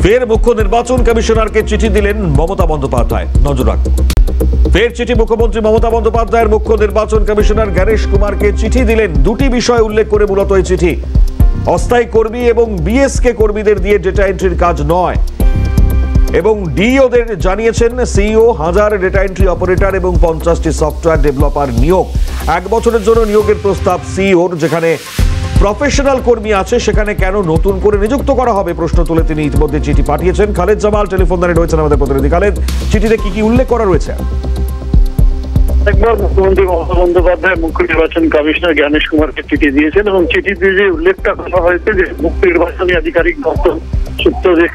ফের মুখ্য নির্বাচন কমিশনারকে চিঠি দিলেন মমতা বন্দ্যোপাধ্যায়। নজর রাখুন, ফের চিঠি মুখ্যমন্ত্রী মমতা বন্দ্যোপাধ্যায়ের মুখ্য নির্বাচন কমিশনার জ্ঞানেশ কুমারকে চিঠি দিলেন। দুটি বিষয় উল্লেখ করে মূলত এই চিঠি। অস্থায়ী কর্মী এবং বিএসকে কর্মীদের দিয়ে ডেটা এন্ট্রির কাজ নয়, এবং ওদের জানিয়েছেন সিইও 1000 ডেটা এন্ট্রি অপারেটর এবং 50টি সফটওয়্যার ডেভেলপার নিয়োগ। 1 বছরের জন্য নিয়োগের প্রস্তাব সিইওর। যেখানে প্রফেশনাল কর্মী আছে সেখানে কেন নতুন করে নিযুক্ত করা হবে প্রশ্ন তুলে তিনি ইতিমধ্যে চিঠি পাঠিয়েছেন। খালেদ জামাল টেলিফোন লাইনে রয়েছেন আমাদের প্রতিনিধি। খালেদ, চিঠিতে কি কি উল্লেখ করা রয়েছে? একবার মুখ্যমন্ত্রী মমতা বন্দ্যোপাধ্যায় মুখ্য নির্বাচন কমিশনার জ্ঞানেশ কুমারকে চিঠি দিয়েছেন এবং চিঠিতে যে উল্লেখটা করা হয়েছে যে মুখ্য নির্বাচনী আধিকারিক দপ্তর সূত্র যে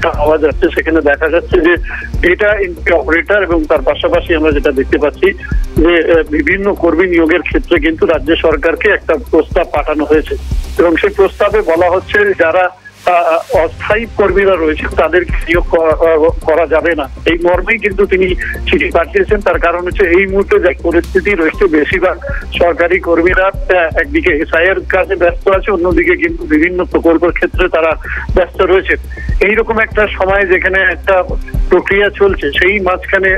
পাওয়া যাচ্ছে সেখানে দেখা যাচ্ছে যে ডেটা এন্ট্রি অপারেটর এবং তার পাশাপাশি আমরা যেটা দেখতে পাচ্ছি যে বিভিন্ন কর্মী নিয়োগের ক্ষেত্রে কিন্তু রাজ্য সরকারকে একটা প্রস্তাব পাঠানো হয়েছে এবং সেই প্রস্তাবে বলা হচ্ছে যারা অস্থায়ী কর্মীরা রয়েছে তাদেরকে নিয়োগ করা যাবে না, এই মর্মেই কিন্তু তিনি চিঠি পাঠিয়েছেন। তার কারণ হচ্ছে এই মুহূর্তে যে পরিস্থিতি রয়েছে বেশিরভাগ সরকারি কর্মীরা একদিকে এসআইয়ের কাজে ব্যস্ত আছে, অন্যদিকে কিন্তু বিভিন্ন প্রকল্পের ক্ষেত্রে তারা ব্যস্ত রয়েছে। এইরকম একটা সময় যেখানে একটা প্রক্রিয়া চলছে, সেই মাঝখানে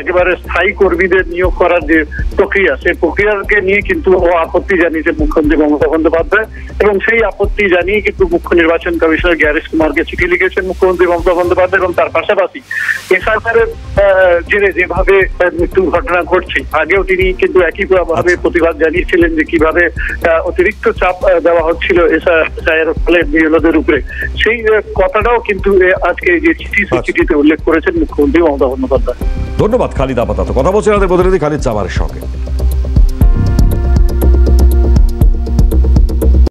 একেবারে স্থায়ী কর্মীদের নিয়োগ করার যে প্রক্রিয়া, সেই প্রক্রিয়াকে নিয়ে কিন্তু আপত্তি জানিয়েছে মুখ্যমন্ত্রী মমতা বন্দ্যোপাধ্যায় এবং সেই আপত্তি জানিয়ে কিন্তু মুখ্য নির্বাচন কমিশনার জ্ঞানেশ কুমারকে চিঠি লিখেছেন মুখ্যমন্ত্রী মমতা বন্দ্যোপাধ্যায় এবং তার পাশাপাশি এসআইআরের জেরে যেভাবে মৃত্যুর ঘটনা ঘটছে, আগেও তিনি কিন্তু একইভাবে প্রতিবাদ জানিয়েছিলেন যে কিভাবে অতিরিক্ত চাপ দেওয়া হচ্ছিল এসআইআর ফলে বিএলওদের উপরে। সেই কথাটাও কিন্তু আজকে যে চিঠি সেই চিঠিতে উল্লেখ করেছেন মুখ্যমন্ত্রী মমতা বন্দ্যোপাধ্যায়। ধন্যবাদ খালিদ। আপাতত কথা বলছেন আমাদের প্রতিনিধি খালিদ জামালের সঙ্গে।